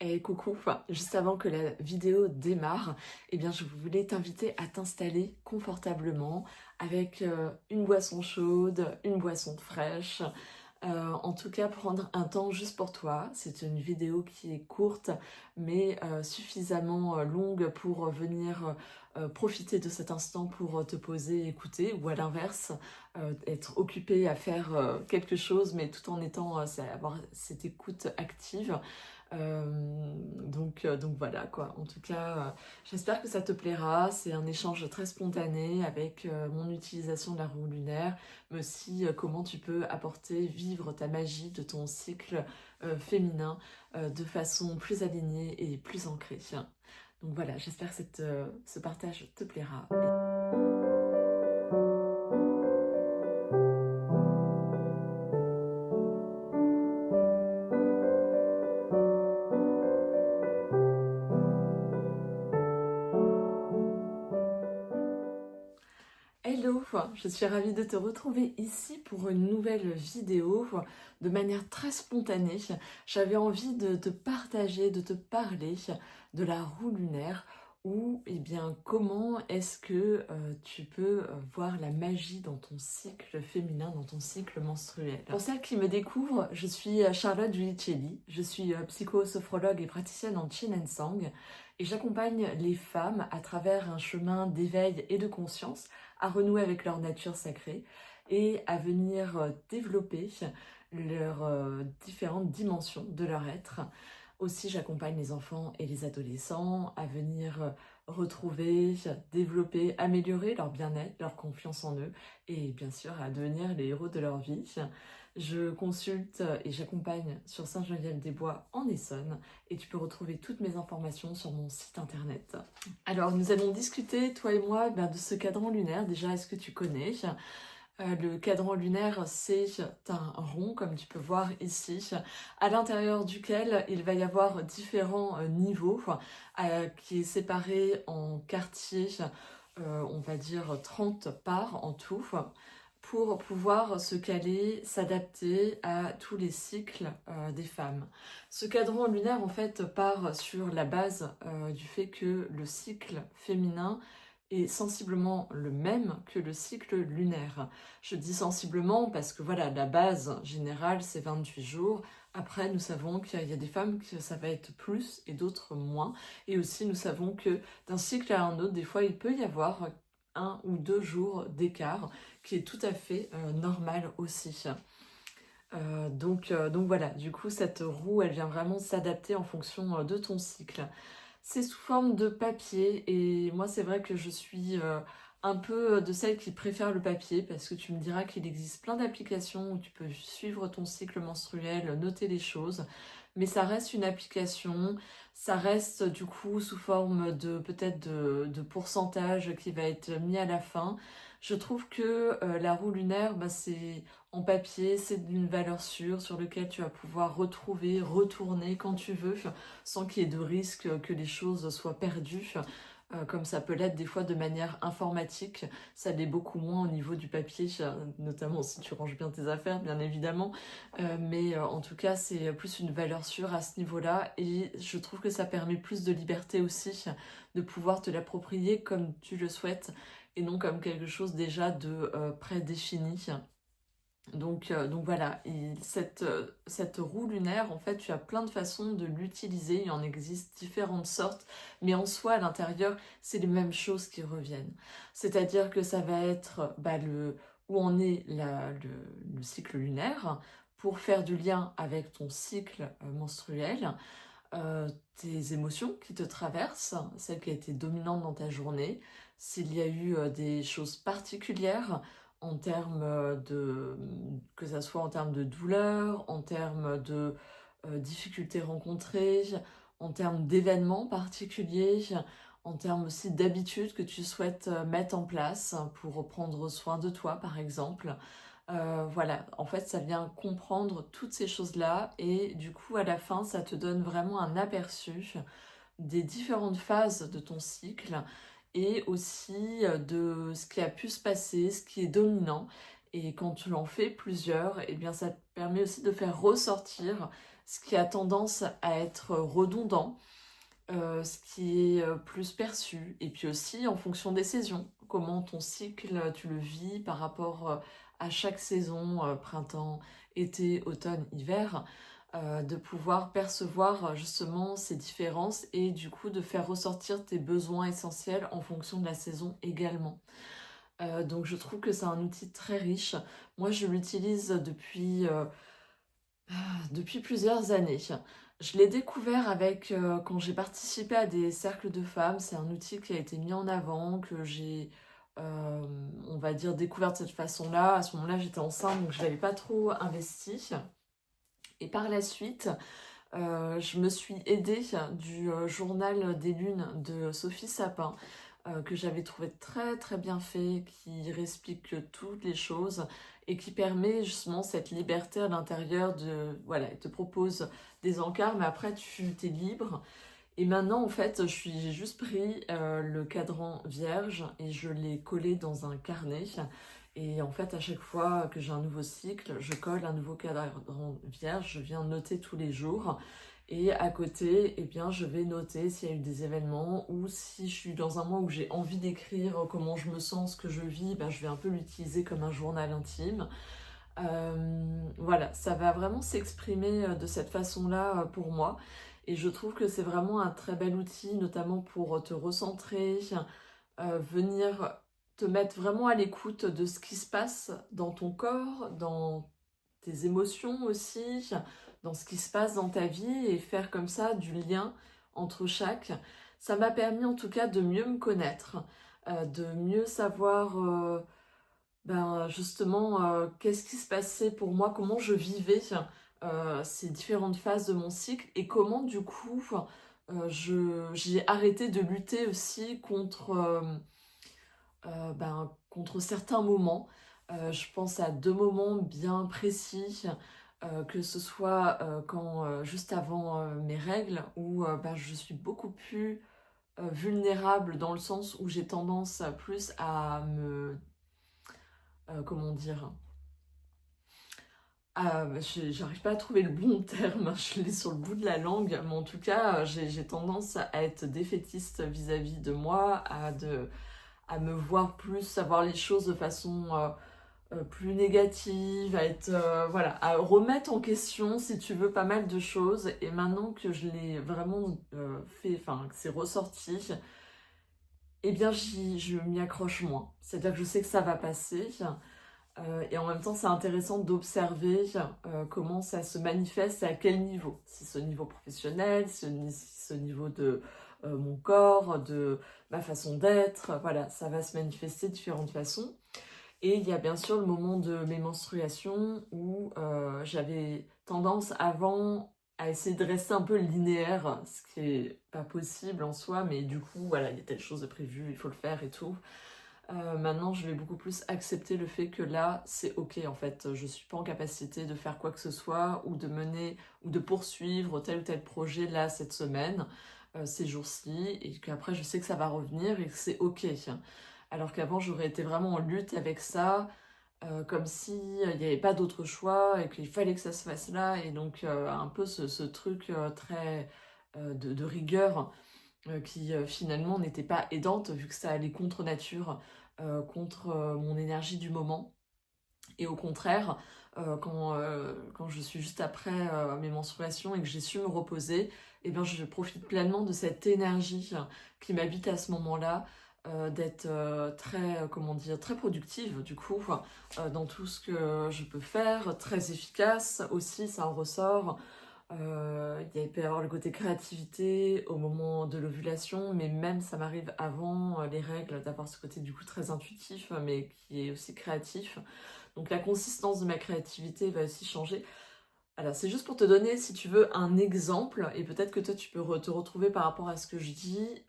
Et coucou, juste avant que la vidéo démarre, je voulais t'inviter à t'installer confortablement avec une boisson chaude, une boisson fraîche. En tout cas, prendre un temps juste pour toi. C'est une vidéo qui est courte, mais suffisamment longue pour venir profiter de cet instant pour te poser et écouter, ou à l'inverse, être occupé à faire quelque chose, mais tout en étant, avoir cette écoute active. Donc voilà quoi. En tout cas, j'espère que ça te plaira. C'est un échange très spontané avec mon utilisation de la roue lunaire, mais aussi comment tu peux apporter, vivre ta magie de ton cycle féminin de façon plus alignée et plus ancrée. Donc voilà, j'espère que ce partage te plaira. Hello, je suis ravie de te retrouver ici pour une nouvelle vidéo de manière très spontanée. J'avais envie de te partager, de te parler de la roue lunaire ou comment est-ce que tu peux voir la magie dans ton cycle féminin, dans ton cycle menstruel. Pour celles qui me découvrent, je suis Charlotte Giudicelli, je suis psychosophrologue et praticienne en Qin and Sang et j'accompagne les femmes à travers un chemin d'éveil et de conscience à renouer avec leur nature sacrée et à venir développer leurs différentes dimensions de leur être. Aussi, j'accompagne les enfants et les adolescents à venir retrouver, développer, améliorer leur bien-être, leur confiance en eux et bien sûr à devenir les héros de leur vie. Je consulte et j'accompagne sur Saint-Geneviève-des-Bois en Essonne et tu peux retrouver toutes mes informations sur mon site internet. Alors, nous allons discuter, toi et moi, de ce cadran lunaire. Déjà, est-ce que tu connais? Le cadran lunaire, c'est un rond, comme tu peux voir ici, à l'intérieur duquel il va y avoir différents niveaux, qui est séparé en quartiers, on va dire 30 parts en tout, pour pouvoir se caler, s'adapter à tous les cycles des femmes. Ce cadran lunaire, en fait, part sur la base du fait que le cycle féminin est sensiblement le même que le cycle lunaire. Je dis sensiblement parce que voilà, la base générale, c'est 28 jours. Après, nous savons qu'il y a des femmes que ça va être plus et d'autres moins. Et aussi, nous savons que d'un cycle à un autre, des fois, il peut y avoir 1 ou 2 jours d'écart, qui est tout à fait normal aussi. Donc voilà, du coup, cette roue, elle vient vraiment s'adapter en fonction de ton cycle. C'est sous forme de papier et moi c'est vrai que je suis un peu de celles qui préfèrent le papier parce que tu me diras qu'il existe plein d'applications où tu peux suivre ton cycle menstruel, noter les choses, mais ça reste une application, ça reste du coup sous forme de peut-être de pourcentage qui va être mis à la fin. Je trouve que la roue lunaire, c'est en papier, c'est d'une valeur sûre sur lequel tu vas pouvoir retrouver, retourner quand tu veux sans qu'il y ait de risque que les choses soient perdues, comme ça peut l'être des fois de manière informatique. Ça l'est beaucoup moins au niveau du papier, notamment si tu ranges bien tes affaires, bien évidemment. Mais en tout cas, c'est plus une valeur sûre à ce niveau-là. Et je trouve que ça permet plus de liberté aussi, de pouvoir te l'approprier comme tu le souhaites, et non comme quelque chose déjà de prédéfini. Donc voilà, et cette roue lunaire, en fait, tu as plein de façons de l'utiliser, il en existe différentes sortes, mais en soi, à l'intérieur, c'est les mêmes choses qui reviennent. C'est-à-dire que ça va être où en est le cycle lunaire, pour faire du lien avec ton cycle menstruel, tes émotions qui te traversent, celle qui a été dominante dans ta journée, s'il y a eu des choses particulières en termes que ça soit en termes de douleur, en termes de difficultés rencontrées, en termes d'événements particuliers, en termes aussi d'habitudes que tu souhaites mettre en place pour prendre soin de toi, par exemple. Voilà, en fait, ça vient comprendre toutes ces choses-là et du coup, à la fin, ça te donne vraiment un aperçu des différentes phases de ton cycle et aussi de ce qui a pu se passer, ce qui est dominant. Et quand tu en fais plusieurs, ça te permet aussi de faire ressortir ce qui a tendance à être redondant, ce qui est plus perçu, et puis aussi en fonction des saisons, comment ton cycle, tu le vis par rapport à chaque saison, printemps, été, automne, hiver, de pouvoir percevoir justement ces différences et du coup de faire ressortir tes besoins essentiels en fonction de la saison également. Donc je trouve que c'est un outil très riche. Moi je l'utilise depuis plusieurs années. Je l'ai découvert quand j'ai participé à des cercles de femmes. C'est un outil qui a été mis en avant, que j'ai, on va dire, découvert de cette façon-là. À ce moment-là, j'étais enceinte, donc je n'avais pas trop investi. Et par la suite, je me suis aidée du journal des lunes de Sophie Sapin, que j'avais trouvé très très bien fait, qui réexplique toutes les choses et qui permet justement cette liberté à l'intérieur de... Voilà, il te propose des encarts, mais après tu t'es libre. Et maintenant, en fait, j'ai juste pris le cadran vierge et je l'ai collé dans un carnet. Et en fait, à chaque fois que j'ai un nouveau cycle, je colle un nouveau cadran vierge, je viens noter tous les jours. Et à côté, eh bien, je vais noter s'il y a eu des événements ou si je suis dans un mois où j'ai envie d'écrire comment je me sens, ce que je vis, ben, je vais un peu l'utiliser comme un journal intime. Voilà, ça va vraiment s'exprimer de cette façon-là pour moi. Et je trouve que c'est vraiment un très bel outil, notamment pour te recentrer, venir te mettre vraiment à l'écoute de ce qui se passe dans ton corps, dans tes émotions aussi, dans ce qui se passe dans ta vie et faire comme ça du lien entre chaque. Ça m'a permis en tout cas de mieux me connaître, de mieux savoir justement qu'est-ce qui se passait pour moi, comment je vivais ces différentes phases de mon cycle et comment du coup j'ai arrêté de lutter aussi contre certains moments. Je pense à deux moments bien précis, que ce soit juste avant mes règles, où je suis beaucoup plus vulnérable dans le sens où j'ai tendance plus à me... comment dire? J'arrive pas à trouver le bon terme, je l'ai sur le bout de la langue, mais en tout cas, j'ai tendance à être défaitiste vis-à-vis de moi, à me voir plus, à voir les choses de façon plus négative, voilà, à remettre en question, si tu veux, pas mal de choses. Et maintenant que je l'ai vraiment fait, enfin, que c'est ressorti, eh bien, je m'y accroche moins. C'est-à-dire que je sais que ça va passer. Et en même temps, c'est intéressant d'observer comment ça se manifeste et à quel niveau. Si ce niveau professionnel, si ce niveau de mon corps, de ma façon d'être, voilà, ça va se manifester de différentes façons. Et il y a bien sûr le moment de mes menstruations où j'avais tendance avant à essayer de rester un peu linéaire, ce qui est pas possible en soi, mais du coup, voilà, il y a telle chose de prévu, il faut le faire et tout. Maintenant, je vais beaucoup plus accepter le fait que là, c'est ok en fait. Je suis pas en capacité de faire quoi que ce soit ou de mener ou de poursuivre tel ou tel projet là cette semaine, ces jours-ci, et qu'après je sais que ça va revenir et que c'est ok. Alors qu'avant, j'aurais été vraiment en lutte avec ça, comme si il n'y avait pas d'autre choix et qu'il fallait que ça se fasse là. Et donc, un peu ce truc très de rigueur qui finalement n'était pas aidante vu que ça allait contre nature, contre mon énergie du moment. Et au contraire, quand je suis juste après mes menstruations et que j'ai su me reposer, eh bien, je profite pleinement de cette énergie qui m'habite à ce moment-là, d'être très, comment dire, très productive du coup, dans tout ce que je peux faire, très efficace aussi, ça en ressort. Il peut y avoir le côté créativité au moment de l'ovulation, mais même ça m'arrive avant les règles d'avoir ce côté du coup très intuitif, mais qui est aussi créatif. Donc la consistance de ma créativité va aussi changer. Alors c'est juste pour te donner, si tu veux, un exemple, et peut-être que toi tu peux te retrouver par rapport à ce que je dis.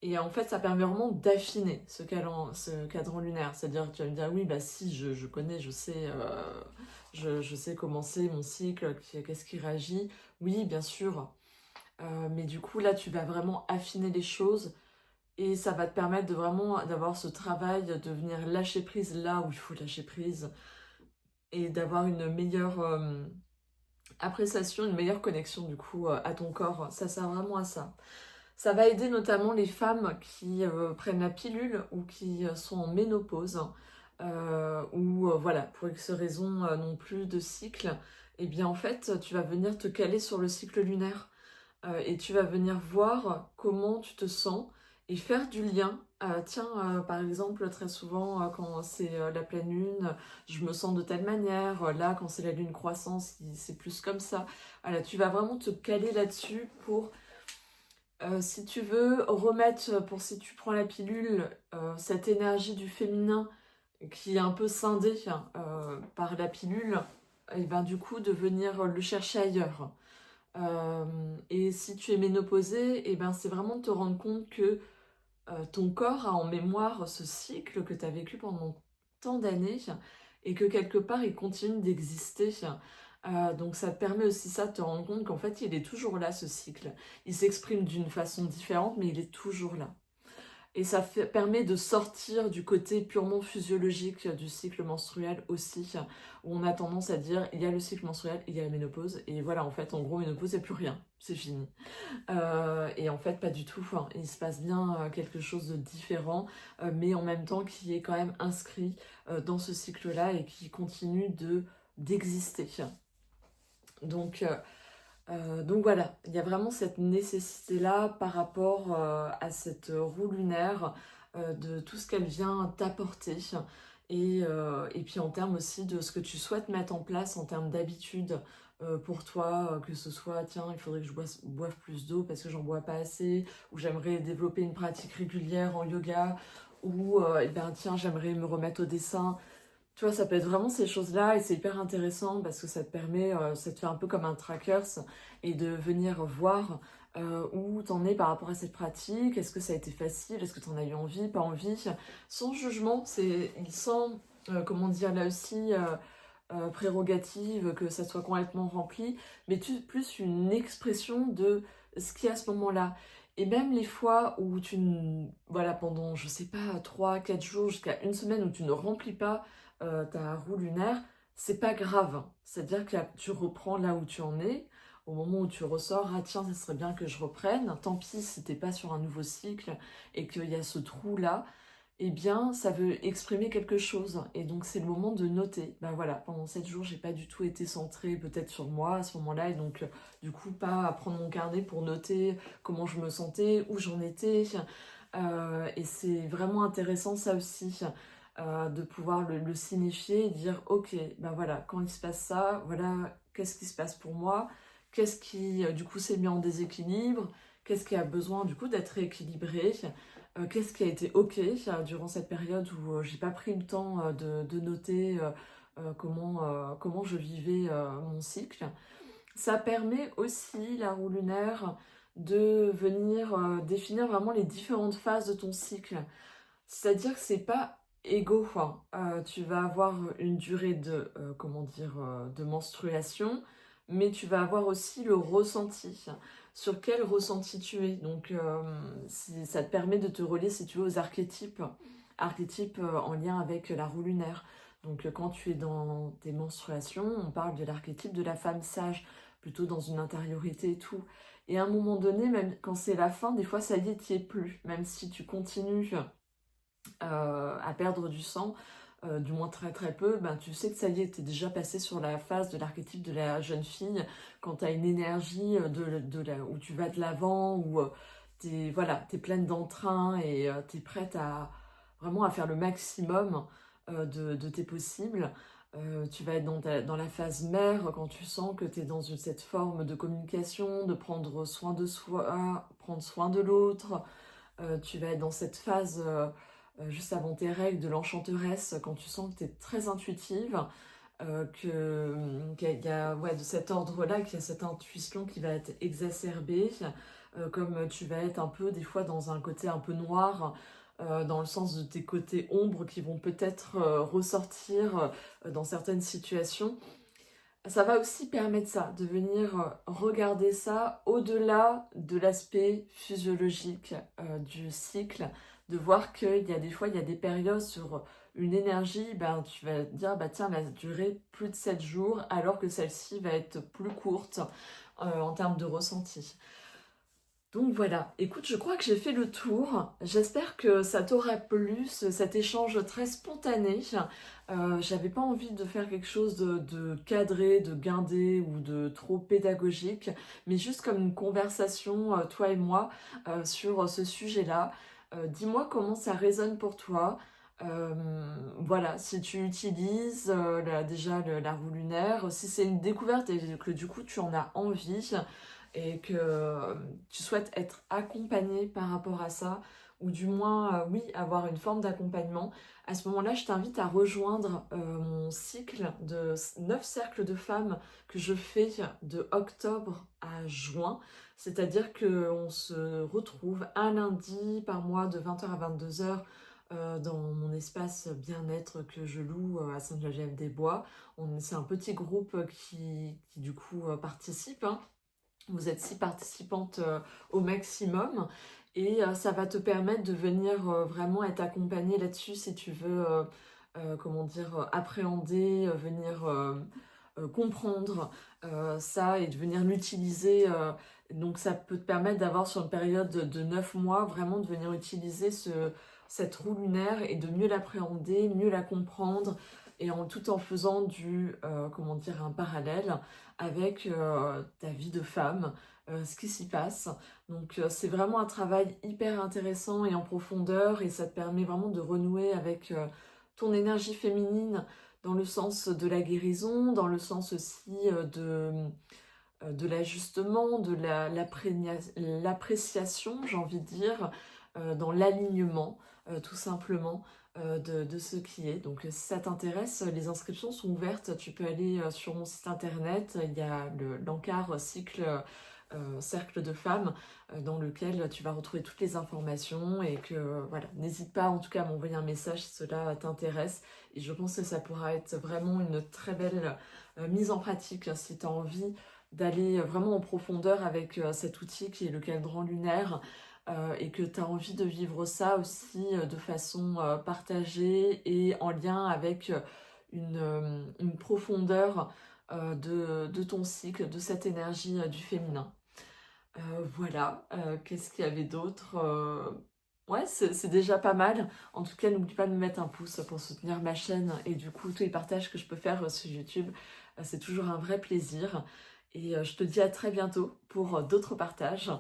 Et en fait, ça permet vraiment d'affiner ce cadran lunaire. C'est-à-dire que tu vas me dire, oui, bah si, je connais, je sais comment c'est mon cycle, qu'est-ce qui réagit. Oui, bien sûr. Mais du coup, là, tu vas vraiment affiner les choses et ça va te permettre de vraiment d'avoir ce travail, de venir lâcher prise là où il faut lâcher prise et d'avoir une meilleure appréciation, une meilleure connexion du coup à ton corps. Ça sert vraiment à ça. Ça va aider notamment les femmes qui prennent la pilule ou qui sont en ménopause ou voilà, pour X raisons non plus de cycle. Et bien en fait, tu vas venir te caler sur le cycle lunaire et tu vas venir voir comment tu te sens et faire du lien. Tiens, par exemple, très souvent, quand c'est la pleine lune, je me sens de telle manière. Là, quand c'est la lune croissance, c'est plus comme ça. Voilà, tu vas vraiment te caler là-dessus pour, si tu veux, remettre, pour si tu prends la pilule, cette énergie du féminin qui est un peu scindée par la pilule, et ben du coup, de venir le chercher ailleurs. Et si tu es ménopausée, et ben c'est vraiment de te rendre compte que ton corps a en mémoire ce cycle que tu as vécu pendant tant d'années et que quelque part il continue d'exister. Donc ça te permet aussi ça de te rendre compte qu'en fait il est toujours là ce cycle. Il s'exprime d'une façon différente mais il est toujours là. Et ça permet de sortir du côté purement physiologique du cycle menstruel aussi, où on a tendance à dire il y a le cycle menstruel, il y a la ménopause, et voilà, en fait, en gros, ménopause, il n'y a plus rien, c'est fini. Et en fait, pas du tout, hein. Il se passe bien quelque chose de différent, mais en même temps qui est quand même inscrit dans ce cycle-là et qui continue d'exister. Donc voilà, il y a vraiment cette nécessité-là par rapport à cette roue lunaire, de tout ce qu'elle vient t'apporter. Et puis en termes aussi de ce que tu souhaites mettre en place en termes d'habitude pour toi, que ce soit, tiens, il faudrait que je boive plus d'eau parce que j'en bois pas assez, ou j'aimerais développer une pratique régulière en yoga, ou eh ben, tiens, j'aimerais me remettre au dessin. Tu vois, ça peut être vraiment ces choses-là et c'est hyper intéressant parce que ça te permet, ça te fait un peu comme un trackers et de venir voir où t'en es par rapport à cette pratique. Est-ce que ça a été facile? Est-ce que t'en as eu envie, pas envie? Sans jugement, sans, comment dire, là aussi, prérogative que ça soit complètement rempli, mais plus une expression de ce qui est à ce moment-là. Et même les fois où voilà, pendant, je sais pas, 3 4 jours, jusqu'à une semaine où tu ne remplis pas ta roue lunaire, c'est pas grave. C'est-à-dire que tu reprends là où tu en es. Au moment où tu ressors, ah tiens, ça serait bien que je reprenne. Tant pis si t'es pas sur un nouveau cycle et qu'il y a ce trou-là, eh bien, ça veut exprimer quelque chose. Et donc, c'est le moment de noter. Ben voilà, pendant 7 jours, j'ai pas du tout été centrée peut-être sur moi à ce moment-là. Et donc, du coup, pas à prendre mon carnet pour noter comment je me sentais, où j'en étais. Et c'est vraiment intéressant, ça aussi, de pouvoir le signifier et dire, ok, ben voilà, quand il se passe ça, voilà, qu'est-ce qui se passe pour moi? Qu'est-ce qui, du coup, s'est mis en déséquilibre? Qu'est-ce qui a besoin, du coup, d'être rééquilibré? Qu'est-ce qui a été ok durant cette période où j'ai pas pris le temps de noter comment je vivais mon cycle. Ça permet aussi, la roue lunaire, de venir définir vraiment les différentes phases de ton cycle. C'est-à-dire que c'est pas égaux, quoi. Tu vas avoir une durée de menstruation, mais tu vas avoir aussi le ressenti. Sur quel ressenti tu es. Donc, ça te permet de te relier, si tu veux, aux archétypes en lien avec la roue lunaire. Donc, quand tu es dans tes menstruations, on parle de l'archétype de la femme sage, plutôt dans une intériorité et tout. Et à un moment donné, même quand c'est la fin, des fois, ça y est, t'y es plus. Même si tu continues à perdre du sang, du moins très très peu, ben, tu sais que ça y est, t'es déjà passé sur la phase de l'archétype de la jeune fille, quand t'as une énergie où tu vas de l'avant, où t'es pleine d'entrain et t'es prête à vraiment à faire le maximum de tes possibles. Tu vas être dans la phase mère quand tu sens que tu es dans cette forme de communication, de prendre soin de soi, prendre soin de l'autre. Tu vas être dans cette phase juste avant tes règles de l'enchanteresse, quand tu sens que tu es très intuitive, qu'il y a ouais, de cet ordre-là, qu'il y a cette intuition qui va être exacerbée, comme tu vas être un peu des fois dans un côté un peu noir, dans le sens de tes côtés ombres qui vont peut-être ressortir dans certaines situations. Ça va aussi permettre ça, de venir regarder ça au-delà de l'aspect physiologique du cycle, de voir qu'il y a des fois, il y a des périodes sur une énergie, ben, tu vas te dire, bah tiens, elle va durer plus de 7 jours, alors que celle-ci va être plus courte en termes de ressenti. Donc voilà, écoute, je crois que j'ai fait le tour. J'espère que ça t'aura plu, cet échange très spontané. J'avais pas envie de faire quelque chose de cadré, de guindé ou de trop pédagogique, mais juste comme une conversation, toi et moi, sur ce sujet-là. Dis-moi comment ça résonne pour toi. Euh, voilà, si tu utilises déjà la roue lunaire, si c'est une découverte et que du coup tu en as envie, et que tu souhaites être accompagné par rapport à ça, ou du moins, oui, avoir une forme d'accompagnement, à ce moment-là, je t'invite à rejoindre mon cycle de 9 cercles de femmes que je fais de octobre à juin. C'est-à-dire qu'on se retrouve un lundi par mois de 20h à 22h dans mon espace bien-être que je loue à Sainte-Geneviève-des-Bois. C'est un petit groupe qui du coup participe, hein. Vous êtes 6 participantes au maximum et ça va te permettre de venir vraiment être accompagnée là-dessus si tu veux, comment dire, appréhender, venir comprendre ça et de venir l'utiliser. Donc ça peut te permettre d'avoir sur une période de 9 mois vraiment de venir utiliser cette roue lunaire et de mieux l'appréhender, mieux la comprendre et tout en faisant comment dire, un parallèle avec ta vie de femme, ce qui s'y passe. Donc c'est vraiment un travail hyper intéressant et en profondeur et ça te permet vraiment de renouer avec ton énergie féminine dans le sens de la guérison, dans le sens aussi de l'ajustement, de l'appréciation, j'ai envie de dire, dans l'alignement, tout simplement, de ce qui est. Donc si ça t'intéresse, les inscriptions sont ouvertes, tu peux aller sur mon site internet, il y a l'encart cercle de femmes dans lequel tu vas retrouver toutes les informations et que voilà, n'hésite pas en tout cas à m'envoyer un message si cela t'intéresse et je pense que ça pourra être vraiment une très belle mise en pratique si tu as envie d'aller vraiment en profondeur avec cet outil qui est le cadran lunaire et que tu as envie de vivre ça aussi de façon partagée et en lien avec une profondeur de ton cycle, de cette énergie du féminin. Voilà, qu'est-ce qu'il y avait d'autre? Ouais, c'est déjà pas mal. En tout cas, n'oublie pas de me mettre un pouce pour soutenir ma chaîne et du coup, tous les partages que je peux faire sur YouTube, c'est toujours un vrai plaisir. Et je te dis à très bientôt pour d'autres partages.